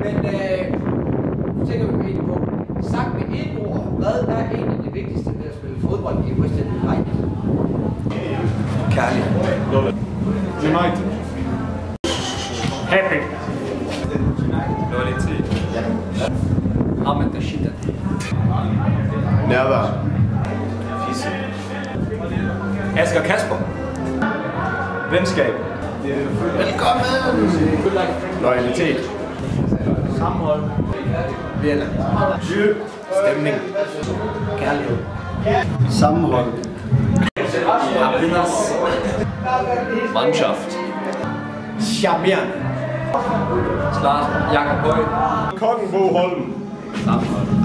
Men nu tænker vi egentlig på, sagt med et ord, hvad er egentlig det vigtigste ved at spille fodbold i West End United? Kærlighed. United. Happy. Loyalitet. Ahmed Rashida. Nærvær. Fisse. Asger Kasper. Venskab. Velkommen! Loyalitet. Sammenhold. Villa. Stemning. Kærlighed. Sammenhold. Happiness. Mannschaft. Charmerende. Klart. Jakob Høj. Kongenbo Holm. Sammenhold.